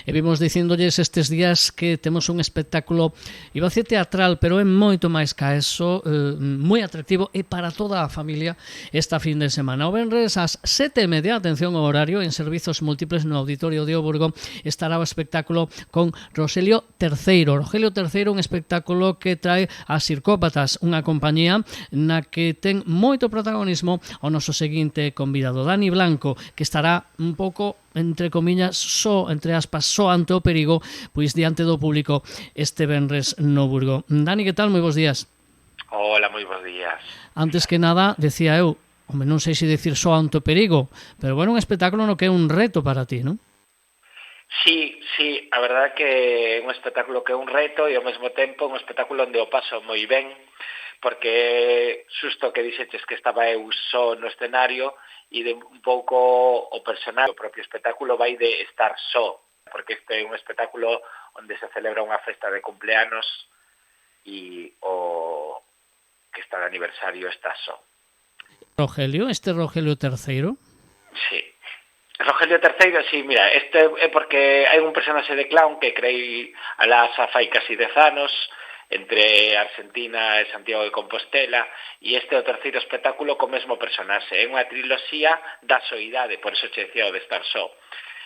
E vimos dicíndolles estes días que temos un espectáculo, iba a decir teatral, pero é moito máis ca eso, moi atractivo e para toda a familia esta fin de semana. O venres ás 7:30, atención ao horario, en Servizos Múltiples no Auditorio de Oburgo estará o espectáculo con Rogelio III. Rogelio III, un espectáculo que trae a Psicópatas, unha compañía na que ten moito protagonismo o noso seguinte convidado, Dani Blanco, que estará un pouco, entre comillas, entre aspas, só ante o perigo, pois diante do público este venres no Burgo. Dani, que tal? Moi bons días. Hola, moi bons días. Antes que nada, decía eu, non sei se decir só ante o perigo, pero bueno, un espectáculo no que é un reto para ti, non? Sí, a verdade que é un espectáculo que é un reto e ao mesmo tempo un espectáculo onde o paso moi ben, porque xusto que dixeches que estaba eu só no escenario e de un pouco o personaje, o propio espectáculo vai de estar só, porque este é un espectáculo onde se celebra unha festa de cumpleanos e o que está de aniversario está só. Rogelio, este Rogelio III? Sí. Rogelio III, sí, mira, este é porque hai un personaxe de clown que creí alá xa fai casi 10 anos entre Argentina e Santiago de Compostela e este é o terceiro espectáculo co mesmo personaxe, é unha triloxía da soidade, por eso che decía o de estar só.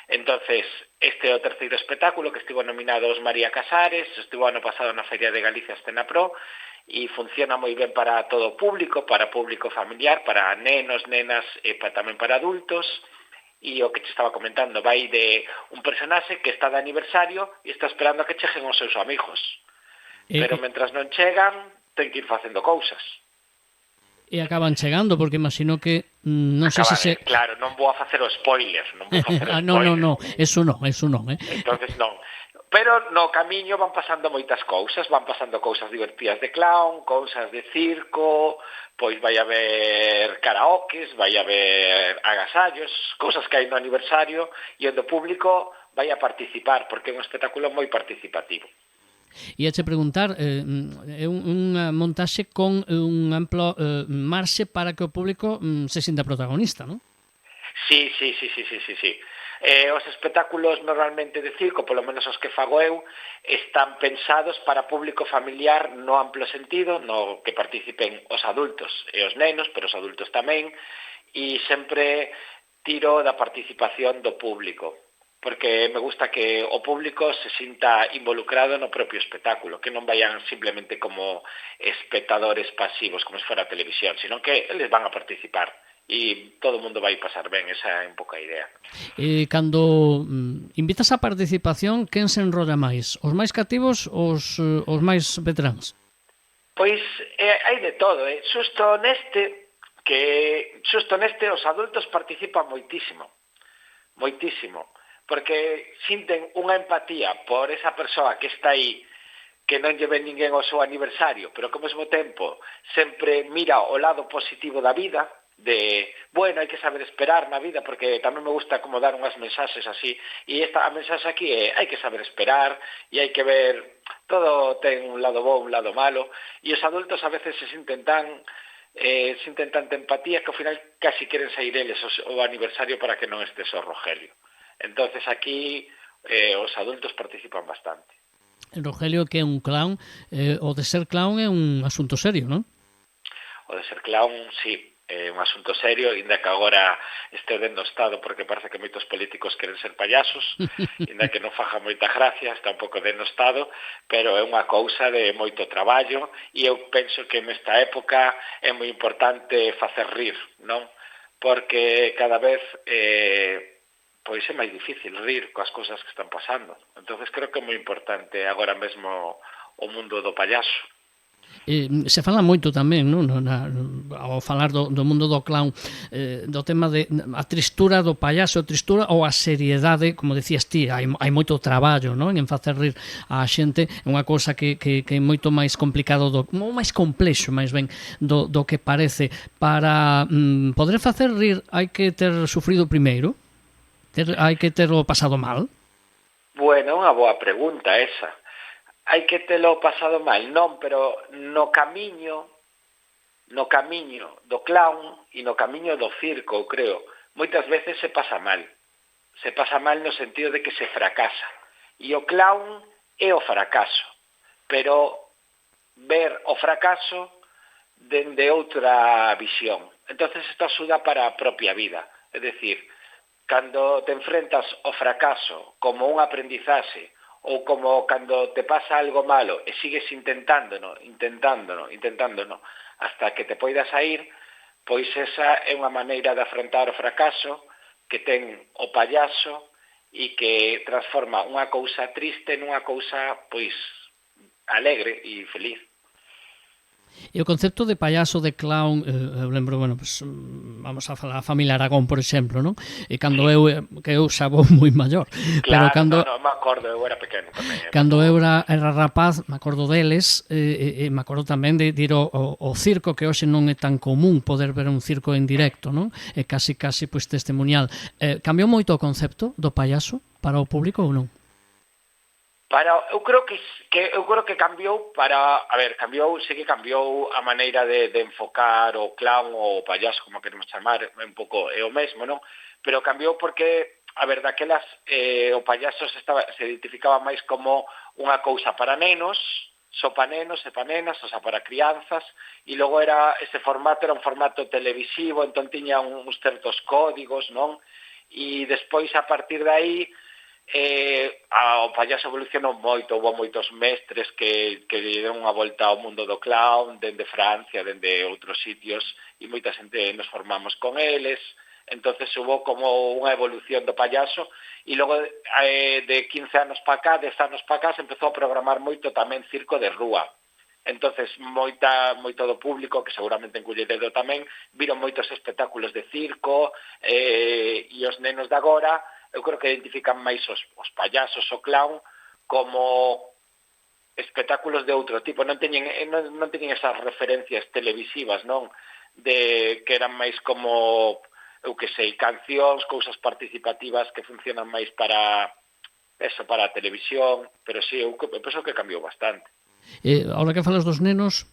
Entonces, este é o terceiro espectáculo que estivo nominado aos María Casares, estivo ano pasado na Feria de Galicia Escena Pro e funciona moi ben para todo o público, para público familiar, para nenos, nenas e tamén para adultos. E o que te estaba comentando vai de un personaxe que está de aniversario e está esperando a que cheguen os seus amigos. Pero mentras non chegan, ten que ir facendo cousas. E acaban chegando, porque imagino que non sei se... Claro, non vou a facer o spoiler, non vou facer o spoiler. non, eso non, Entonces non. Pero no camiño van pasando moitas cousas, van pasando cousas divertidas de clown, cousas de circo, pois vai haber karaokes, vai haber agasallos, cousas que hai no aniversario e onde o público vai a participar, porque é un espectáculo moi participativo. E a che preguntar, é unha montaxe con un amplo marxe para que o público se sinta protagonista, non? Sí. Os espectáculos normalmente de circo, polo menos os que fago eu, están pensados para público familiar no amplo sentido, no que participen os adultos e os nenos, pero os adultos tamén, e sempre tiro da participación do público, porque me gusta que o público se sinta involucrado no propio espectáculo, que non vayan simplemente como espectadores pasivos, como se fora a televisión, sino que eles van a participar. E todo o mundo vai pasar ben, esa é un pouco a idea. Cando invitas a participación, quen se enrolla máis? Os máis cativos ou os máis veteráns? Pois hai de todo, xusto neste os adultos participan moitísimo, porque sinten unha empatía por esa persoa que está aí, que non lle ven ninguén ao seu aniversario, pero que ao mesmo tempo sempre mira o lado positivo da vida, hai que saber esperar na vida, porque tamén me gusta como dar unhas mensaxes así, e a mensaxe aquí é hai que saber esperar, e hai que ver, todo ten un lado bo, un lado malo, e os adultos a veces se sinten tanta empatía que ao final casi queren sair eles o aniversario para que non estes o Rogelio. Entonces aquí os adultos participan bastante. Rogelio, que é un clown, o de ser clown é un asunto serio, non? O de ser clown, sí, é un asunto serio, ainda que agora este denostado porque parece que moitos políticos queren ser payasos, ainda que non faja moita gracia, está un pouco denostado, pero é unha cousa de moito traballo e eu penso que nesta época é moi importante facer rir, non? Porque cada vez pois é máis difícil rir coas cousas que están pasando. Entonces creo que é moi importante agora mesmo o mundo do payaso. Se fala moito tamén, non? Ao falar do mundo do clown, do tema de a tristura do payaso, a tristura ou a seriedade, como decías ti, hai moito traballo, non? En facer rir a xente, é unha cousa que é moito máis complicado, máis complexo, máis ben, do que parece. Para poder facer rir hai que ter sufrido primeiro? Hai que terlo pasado mal? Bueno, unha boa pregunta esa. Hai que telo pasado mal, non, pero no camiño do clown e no camiño do circo, creo, moitas veces se pasa mal. Se pasa mal no sentido de que se fracasa. E o clown é o fracaso, pero ver o fracaso dende outra visión. Entonces isto axuda para a propia vida. É dicir, cando te enfrentas ao fracaso como un aprendizaxe ou como cando te pasa algo malo e sigues intentándolo, hasta que te poidas sair, pois esa é unha maneira de afrontar o fracaso que ten o payaso e que transforma unha cousa triste nunha cousa, pois, alegre e feliz. E o concepto de payaso, de clown, eu lembro, bueno, pues, vamos a falar a familia Aragón, por exemplo, non? E cando que eu xa vou moi maior, claro, pero cando me acordo, eu era pequeno tamén. Cando eu era rapaz, me acordo deles, e me acordo tamén de ir ao circo, que hoxe non é tan común poder ver un circo en directo, non? É casi pois testimonial. Cambiou moito o concepto do payaso para o público ou non? Eu creo que cambiou sí que cambiou a maneira de enfocar o clown ou o payaso, como queremos chamar, un pouco é o mesmo, non? Pero cambiou porque, daquelas o payaso se identificaba máis como unha cousa para nenos, só para nenos e para nenas, o sea, para crianzas, e logo ese formato era un formato televisivo, entón tiña uns certos códigos, non? E despois, a partir de aí, o payaso evolucionou moito, houve moitos mestres que deron unha volta ao mundo do clown, dende Francia, dende outros sitios, e moita xente nos formamos con eles. Entonces hubo como unha evolución do payaso, e logo de 15 anos para cá, 10 anos para cá, se empezou a programar moito tamén circo de rúa. Entonces moito do público, que seguramente en Culleredo tamén, viron moitos espectáculos de circo, e os nenos de agora eu creo que identifican máis os payasos, o clown, como espectáculos de outro tipo. Non teñen esas referencias televisivas, non? Que eran máis como, eu que sei, cancións, cousas participativas que funcionan máis para a televisión, pero sí, eu penso que cambiou bastante. Ahora que falas dos nenos,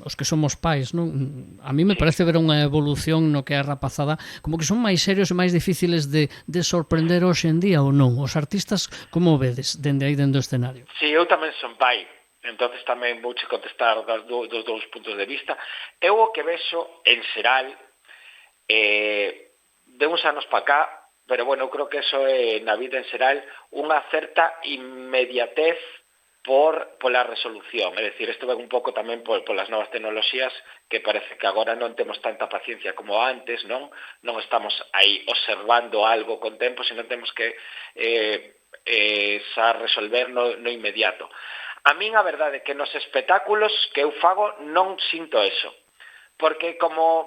os que somos pais, non? A mí me parece ver unha evolución no que é a rapazada, como que son máis serios e máis difíciles de sorprender hoxe en día ou non? Os artistas, como vedes dende aí, dende o escenario? Sí, eu tamén son pai, entonces tamén vouche contestar dos dous puntos de vista. Eu o que vexo en xeral de uns anos para cá, pero bueno, eu creo que eso é na vida en xeral unha certa inmediatez pola resolución, é dicir, isto ven un pouco tamén polas novas tecnoloxías, que parece que agora non temos tanta paciencia como antes, non estamos aí observando algo con tempo, senón temos que xa resolver no inmediato. A min a verdade é que nos espectáculos que eu fago non sinto eso, porque como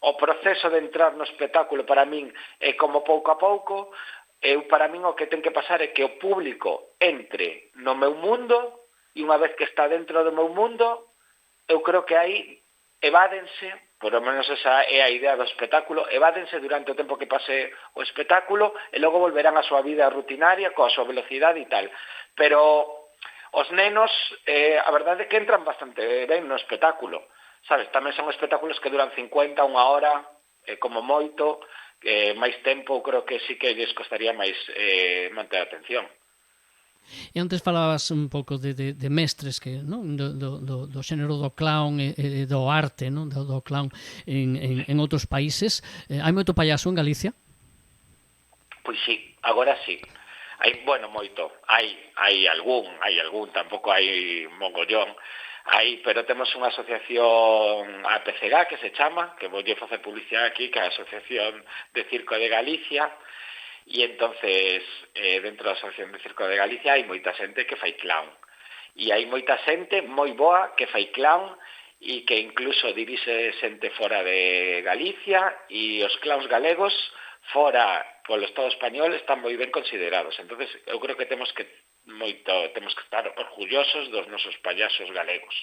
o proceso de entrar no espectáculo para min é como pouco a pouco, para min o que ten que pasar é que o público entre no meu mundo, e unha vez que está dentro do meu mundo, eu creo que aí evádense, por lo menos esa é a idea do espectáculo, evádense durante o tempo que pase o espectáculo e logo volverán á súa vida rutinaria, coa súa velocidade e tal. Pero os nenos, a verdade é que entran bastante ben no espectáculo, sabes? Tamén son espectáculos que duran 50, unha hora, como moito, máis tempo, creo que sí que lles costaría máis manter a atención. E antes falabas un pouco de mestres que, non? Do xénero do clown e do arte, non? Do clown en outros países. Hai moito payaso en Galicia? Pois sí, agora sí. Hai moito. Hai algún, tampouco hai mogollón. Pero temos unha asociación, a PCG, que se chama, que voulle facer publicidade aquí, que é a Asociación de Circo de Galicia, e entonces dentro da Asociación de Circo de Galicia hai moita xente que fai clown, e hai moita xente moi boa que fai clown e que incluso dirixe xente fora de Galicia, e os clowns galegos fora polo Estado español están moi ben considerados. Entonces eu creo que temos que estar orgullosos dos nosos payasos galegos.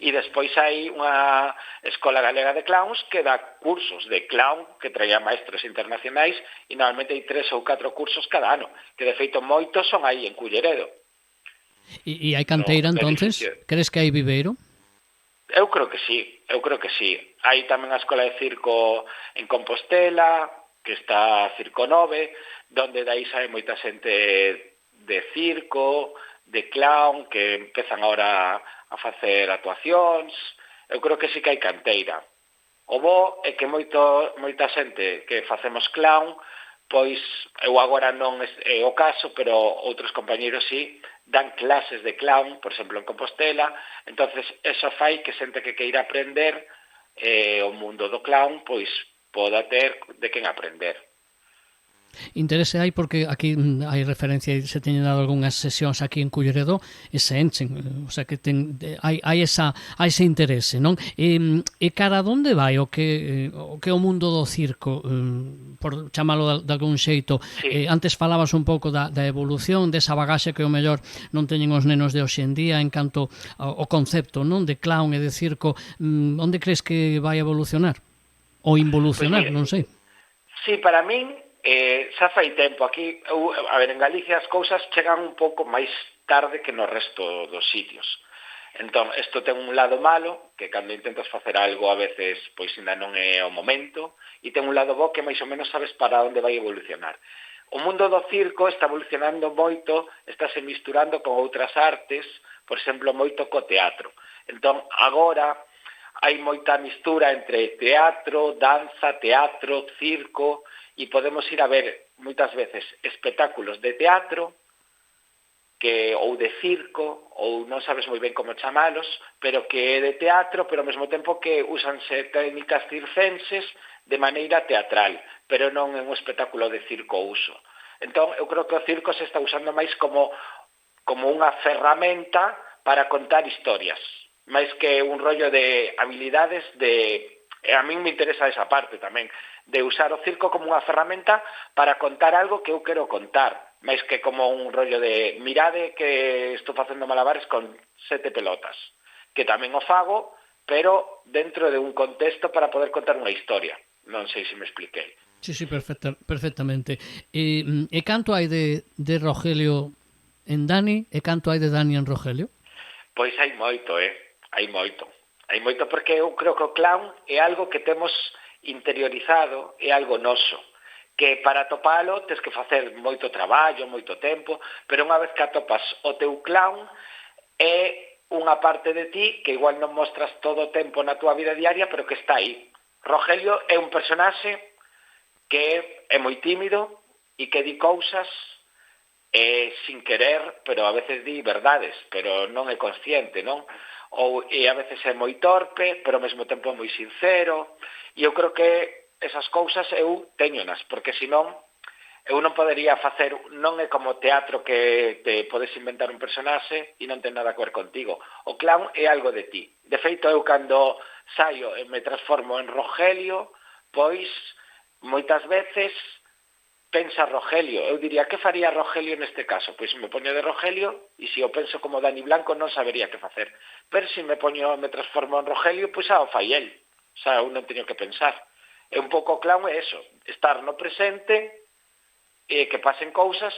E despois hai unha escola galega de clowns que dá cursos de clown, que traía maestros internacionais, e normalmente hai 3 ou 4 cursos cada ano, que de feito moitos son aí en Culleredo. E hai canteira, entonces? Crees que hai viveiro? Eu creo que sí. Hai tamén a escola de circo en Compostela, que está Circo Nove, donde dai sae moita xente de circo, de clown, que empezan ahora a facer actuacións. Eu creo que sí que hai canteira. O bo é que moita xente que facemos clown, pois eu agora non é o caso, pero outros compañeros sí, dan clases de clown, por exemplo en Compostela, entonces eso fai que xente que queira aprender o mundo do clown, pois poda ter de quen aprender. Interese hai porque aquí hai referencia, se teñen dado algunhas sesións aquí en Culleredo e se enchen, o sea que hai ese interese, non? E cara a onde vai o que o mundo do circo, por chamalo de algún xeito? Sí. Antes falabas un pouco da evolución, desa bagaxe que o mellor non teñen os nenos de hoxe en día en canto ao concepto, non, de clown e de circo. Onde crees que vai evolucionar? Ou involucionar, non sei. Sí, para min xa fai tempo aquí, a ver, en Galicia as cousas chegan un pouco máis tarde que no resto dos sitios. Entón, isto ten un lado malo, que cando intentas facer algo a veces pois ainda non é o momento, e ten un lado bo que máis ou menos sabes para onde vai evolucionar. O mundo do circo está evolucionando moito, estáse misturando con outras artes, por exemplo, moito co teatro. Entón, agora hai moita mistura entre teatro, danza, teatro, circo, e podemos ir a ver moitas veces espectáculos de teatro ou de circo, ou non sabes moi ben como chamalos, pero que é de teatro, pero ao mesmo tempo que usanse técnicas circenses de maneira teatral, pero non en un espectáculo de circo uso. Entón, eu creo que o circo se está usando máis como unha ferramenta para contar historias, máis que un rollo de habilidades de... A min me interesa esa parte tamén, de usar o circo como unha ferramenta para contar algo que eu quero contar, máis que como un rollo de mirade que estou facendo malabares con 7 pelotas, que tamén o fago, pero dentro de un contexto para poder contar unha historia. Non sei se me expliquei. Sí, perfectamente. E canto hai de Rogelio en Dani e canto hai de Dani en Rogelio? Pois hai moito, hai moito. Hai moito porque eu creo que o clown é algo que temos interiorizado, é algo noso, que para atopalo tens que facer moito traballo, moito tempo, pero unha vez que atopas o teu clown é unha parte de ti que igual non mostras todo o tempo na túa vida diaria, pero que está aí. Rogelio é un personaxe que é moi tímido e que di cousas sin querer, pero a veces di verdades, pero non é consciente, non? E a veces é moi torpe, pero ao mesmo tempo é moi sincero, e eu creo que esas cousas eu teñonas, porque senón eu non podería facer, non é como teatro que te podes inventar un personaxe e non ten nada que ver contigo. O clown é algo de ti. De feito, eu cando saio e me transformo en Rogelio, pois moitas veces pensa Rogelio. Eu diría, que faría Rogelio neste caso? Pois me poño de Rogelio e se eu penso como Dani Blanco non sabería que facer. Pero se me transformo en Rogelio, pois o fai el. O sea, eu non teño que pensar. É un pouco clown é eso, estar no presente e que pasen cousas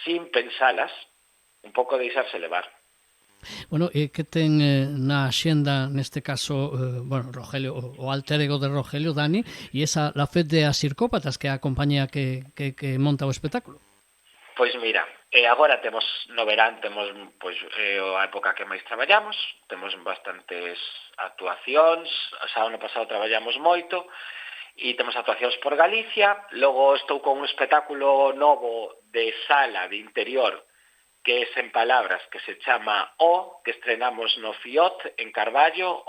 sin pensalas, un pouco deixarse levar. Bueno, e que ten na xenda neste caso, Rogelio, o alter ego de Rogelio, Dani, e esa La Fête de Asircópatas, que é a compañía que monta o espectáculo? Pois mira, agora temos no verán, temos pois a época que máis traballamos, temos bastantes actuacións, xa ano pasado traballamos moito, e temos actuacións por Galicia, logo estou con un espectáculo novo de sala, de interior, que é Sen Palabras, que se chama O, que estrenamos no Fiot, en Carballo,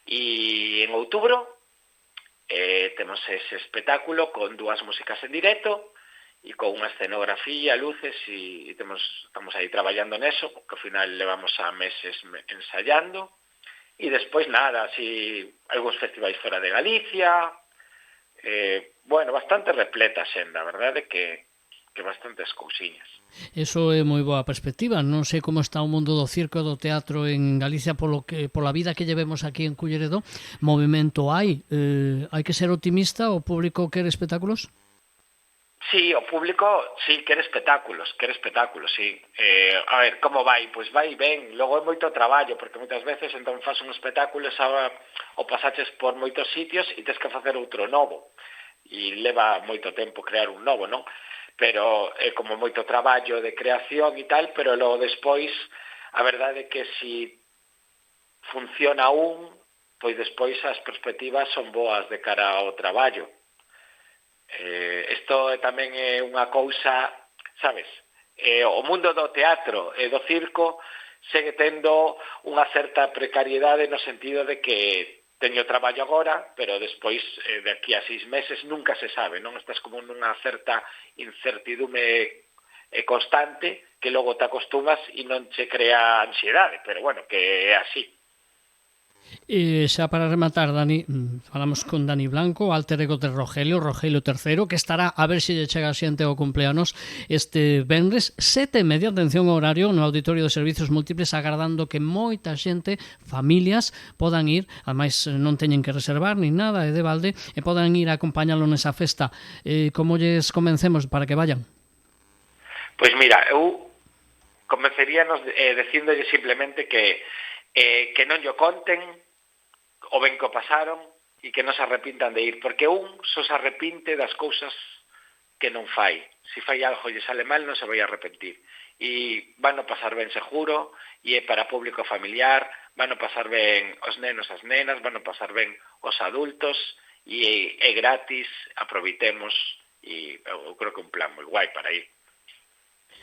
e en outubro temos ese espectáculo con 2 músicas en directo e con unha escenografía, luces, e estamos aí traballando neso, que ao final levamos a meses ensayando, e despois nada, así, algúns festivais fora de Galicia, bastante repleta a xenda, verdade que bastantes cousiñas. Eso é moi boa perspectiva. Non sei como está o mundo do circo e do teatro en Galicia pola vida que llevemos aquí en Culleredo. Movimento hai. Hai que ser optimista, o público quere espectáculos? Sí, o público sí quere espectáculos, sí. A ver, como vai? Pois vai ben, logo é moito traballo, porque moitas veces entón faz un espectáculo e o pasaches por moitos sitios e tens que facer outro novo. E leva moito tempo crear un novo, non? pero é como moito traballo de creación e tal, pero logo despois a verdade é que si funciona pois despois as perspectivas son boas de cara ao traballo. Isto tamén é unha cousa, sabes, o mundo do teatro e do circo segue tendo unha certa precariedade no sentido de que teño traballo agora, pero despois de aquí a 6 meses nunca se sabe, non? Estás como nunha certa incertidume constante que logo te acostumas e non che crea ansiedade, pero bueno, que é así. E xa para rematar, Dani, falamos con Dani Blanco, alter ego de Rogelio III, que estará a ver se lle chega a xente ao cumpleanos este venres 7:30, atención ao horario, no Auditorio de Servizos Múltiples, agardando que moita xente, familias, podan ir, ademais non teñen que reservar nin nada, é de balde, e podan ir a acompañalo nesa festa. Como lles convencemos para que vayan? Pois mira, eu convenceríanos dicíndolle simplemente que non llo conten o ben que o pasaron e que non se arrepintan de ir, porque só se arrepinte das cousas que non fai. Se fai algo e lle sale mal, non se vai arrepentir. E van a pasar ben seguro, e é para público familiar, van a pasar ben os nenos, as nenas, van a pasar ben os adultos, e é gratis, aproveitemos, e eu creo que un plan moi guai para ir.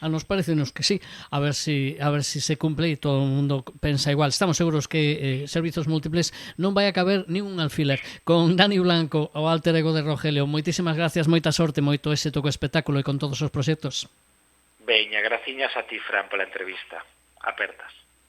A nos parecenos que sí, a ver si se cumple e todo o mundo pensa igual. Estamos seguros que Servizos Múltiples non vai a caber nin un alfiler. Con Dani Blanco, o alter ego de Rogelio, moitísimas gracias, moita sorte, moito éxito co espectáculo e con todos os proxectos. Veña, graciñas a ti, Fran, pola entrevista. Apertas.